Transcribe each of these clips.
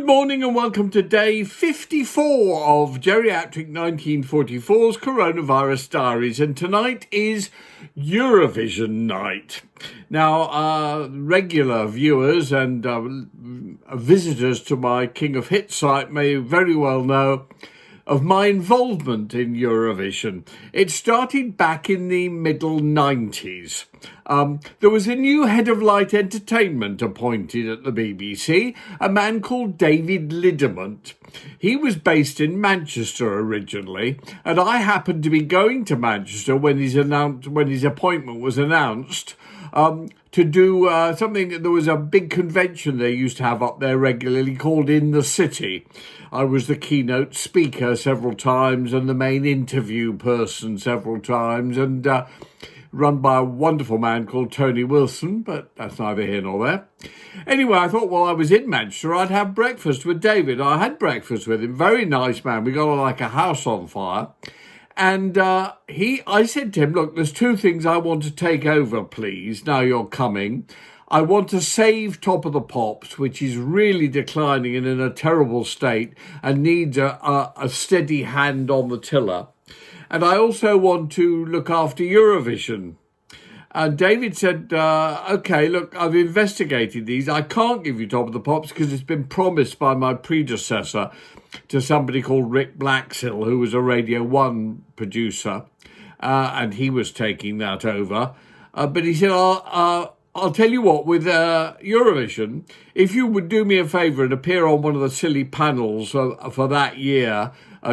Good morning and welcome to day 54 of Geriatric 1944's Coronavirus Diaries, and tonight is Eurovision night. Now, regular viewers and visitors to my King of Hits site may very well know of my involvement in Eurovision. It started back in the middle 90s. There was a new head of light entertainment appointed at the BBC, a man called David Liddermont. He was based in Manchester originally, and I happened to be going to Manchester when his appointment was announced, to do something. There was a big convention they used to have up there regularly called In the City. I was the keynote speaker several times and the main interview person several times, and run by a wonderful man called Tony Wilson, but that's neither here nor there. Anyway, I thought while I was in Manchester, I'd have breakfast with David. I had breakfast with him. Very nice man. We got on like a house on fire. And I said to him, look, there's two things I want to take over, please, now you're coming. I want to save Top of the Pops, which is really declining and in a terrible state and needs a steady hand on the tiller. And I also want to look after Eurovision. And David said, OK, look, I've investigated these. I can't give you Top of the Pops because it's been promised by my predecessor to somebody called Rick Blaxill, who was a Radio 1 producer, and he was taking that over. But he said, I'll tell you what, with Eurovision, if you would do me a favour and appear on one of the silly panels for that year,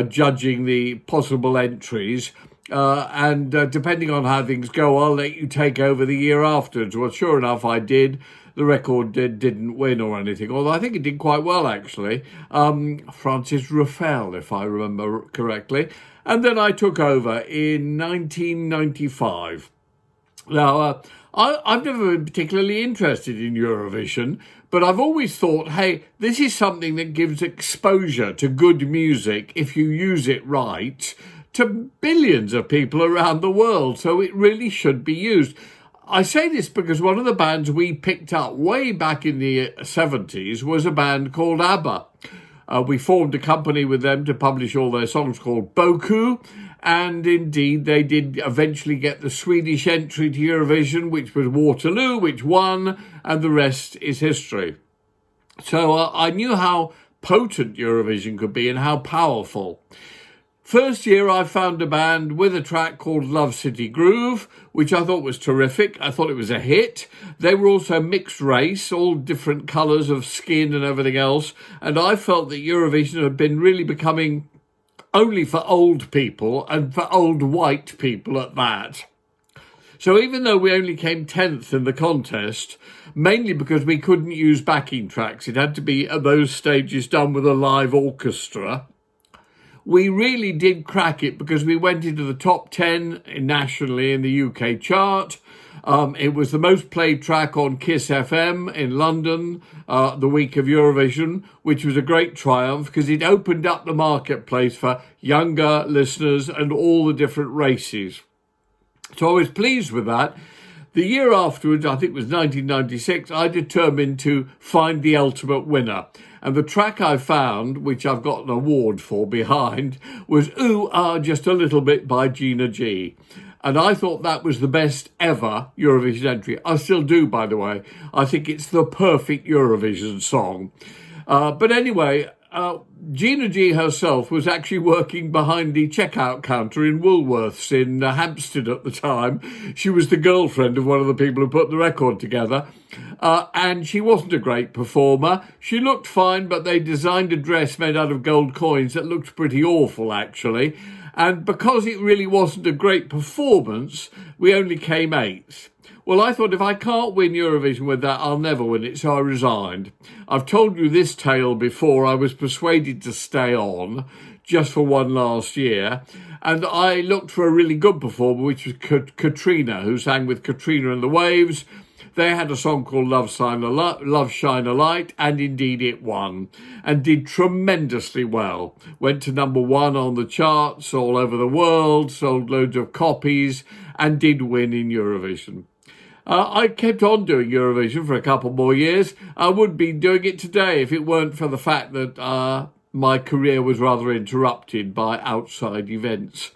judging the possible entries, and depending on how things go, I'll let you take over the year afterwards. Well, sure enough, I did. The record didn't win or anything, although I think it did quite well, actually. Francis Ruffel, if I remember correctly. And then I took over in 1995. Now, I've never been particularly interested in Eurovision, but I've always thought, hey, this is something that gives exposure to good music, if you use it right, to billions of people around the world. So it really should be used. I say this because one of the bands we picked up way back in the 70s was a band called ABBA. We formed a company with them to publish all their songs called Boku. And indeed, they did eventually get the Swedish entry to Eurovision, which was Waterloo, which won, and the rest is history. So I knew how potent Eurovision could be and how powerful. First year, I found a band with a track called Love City Groove, which I thought was terrific. I thought it was a hit. They were also mixed race, all different colours of skin and everything else. And I felt that Eurovision had been really becoming only for old people and for old white people at that. So even though we only came 10th in the contest, mainly because we couldn't use backing tracks, it had to be at those stages done with a live orchestra, we really did crack it because we went into the top 10 nationally in the UK chart. It was the most played track on Kiss FM in London the week of Eurovision, which was a great triumph because it opened up the marketplace for younger listeners and all the different races. So I was pleased with that. The year afterwards, I think it was 1996, I determined to find the ultimate winner. And the track I found, which I've got an award for behind, was Ooh Ah Just a Little Bit by Gina G. And I thought that was the best ever Eurovision entry. I still do, by the way. I think it's the perfect Eurovision song. But anyway, Gina G herself was actually working behind the checkout counter in Woolworths in Hampstead at the time. She was the girlfriend of one of the people who put the record together. And she wasn't a great performer. She looked fine, but they designed a dress made out of gold coins that looked pretty awful, actually. And because it really wasn't a great performance, we only came 8th. Well, I thought if I can't win Eurovision with that, I'll never win it, so I resigned. I've told you this tale before. I was persuaded to stay on just for one last year, and I looked for a really good performer, which was Katrina, who sang with Katrina and the Waves. They had a song called Love Shine a Light, and indeed it won, and did tremendously well. Went to number 1 on the charts all over the world, sold loads of copies, and did win in Eurovision. I kept on doing Eurovision for a couple more years. I would be doing it today if it weren't for the fact that my career was rather interrupted by outside events.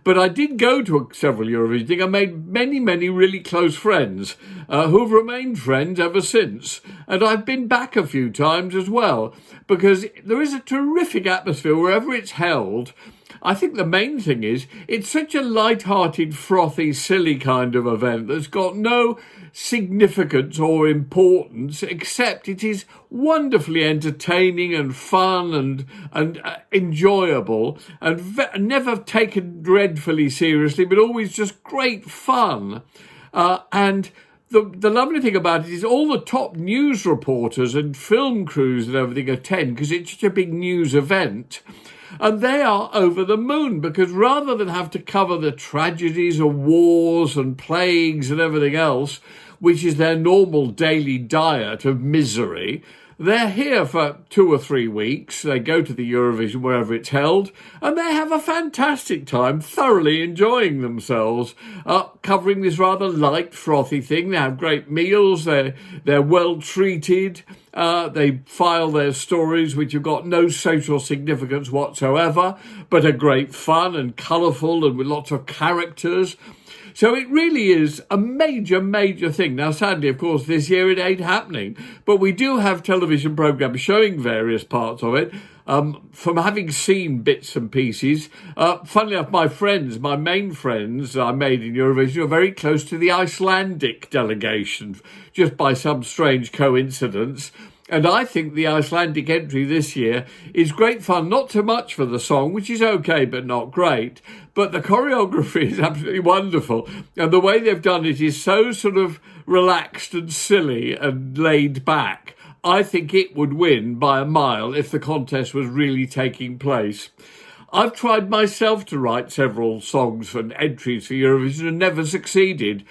But I did go to several Eurovision things. I made many, many really close friends who've remained friends ever since. And I've been back a few times as well, because there is a terrific atmosphere wherever it's held. I think the main thing is it's such a light-hearted, frothy, silly kind of event that's got no significance or importance, except it is wonderfully entertaining and fun and enjoyable, and never taken dreadfully seriously, but always just great fun. And the lovely thing about it is all the top news reporters and film crews and everything attend, because it's such a big news event. And they are over the moon, because rather than have to cover the tragedies of wars and plagues and everything else, which is their normal daily diet of misery, they're here for 2 or 3 weeks. They go to the Eurovision wherever it's held, and they have a fantastic time, thoroughly enjoying themselves, covering this rather light, frothy thing. They have great meals. They're well treated. They file their stories, which have got no social significance whatsoever, but are great fun and colourful and with lots of characters. So it really is a major, major thing. Now, sadly, of course, this year it ain't happening, but we do have television programmes showing various parts of it. From having seen bits and pieces, funnily enough, my main friends I made in Eurovision are very close to the Icelandic delegation, just by some strange coincidence. And I think the Icelandic entry this year is great fun, not so much for the song, which is okay but not great, but the choreography is absolutely wonderful. And the way they've done it is so sort of relaxed and silly and laid back. I think it would win by a mile if the contest was really taking place. I've tried myself to write several songs and entries for Eurovision and never succeeded.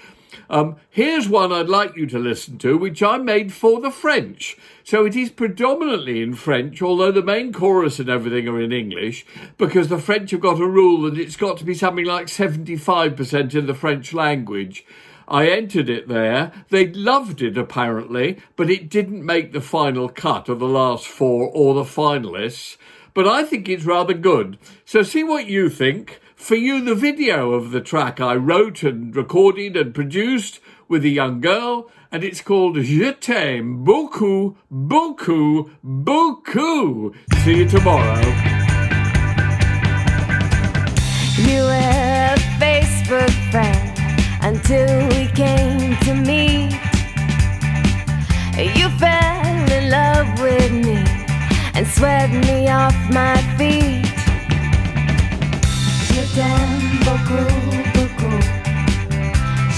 Here's one I'd like you to listen to, which I made for the French. So it is predominantly in French, although the main chorus and everything are in English, because the French have got a rule that it's got to be something like 75% in the French language. I entered it there. They loved it, apparently, but it didn't make the final cut of the last 4 or the finalists. But I think it's rather good. So see what you think. For you, the video of the track I wrote and recorded and produced with a young girl, and it's called Je t'aime beaucoup, beaucoup, beaucoup. See you tomorrow. You were a Facebook friend until we came to meet. You fell in love with me and swept me off my feet. Je t'aime beaucoup, beaucoup.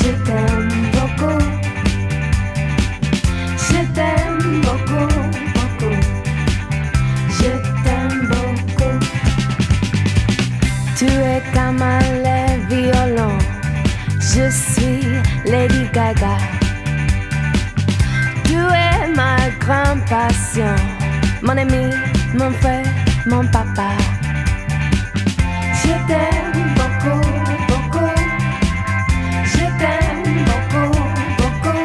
Je t'aime beaucoup. Je t'aime beaucoup, beaucoup. Je t'aime beaucoup. Tu es comme un violon. Je suis Lady Gaga. Tu es ma grande passion. Mon ami, mon frère, mon papa. Je t'aime beaucoup, beaucoup. Je t'aime beaucoup, beaucoup.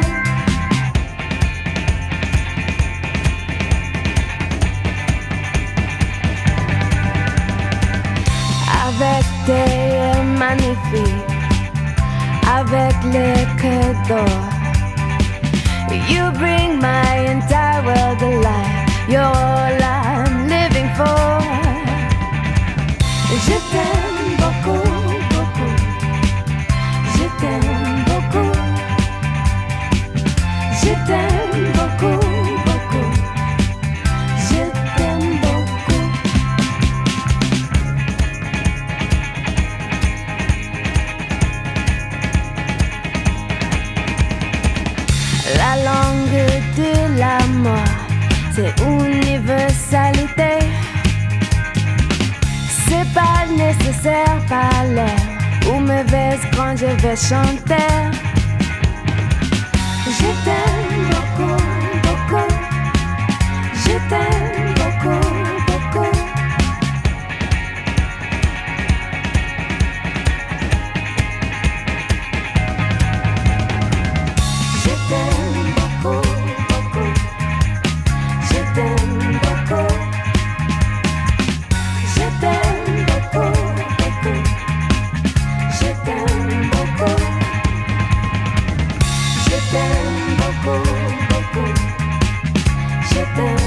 Avec tes yeux magnifiques, avec les cœurs d'or, you bring my entire world alive. You're all I'm living for. Je t'aime beaucoup, beaucoup. Je t'aime beaucoup. Je t'aime beaucoup, beaucoup. Je t'aime beaucoup. La langue de l'amour, c'est universalité. C'est pas nécessaire parler ou mauvaise quand je vais chanter. Je t'aime beaucoup, beaucoup. Je t'aime beaucoup, beaucoup. t'aime beaucoup, beaucoup. Je t'aime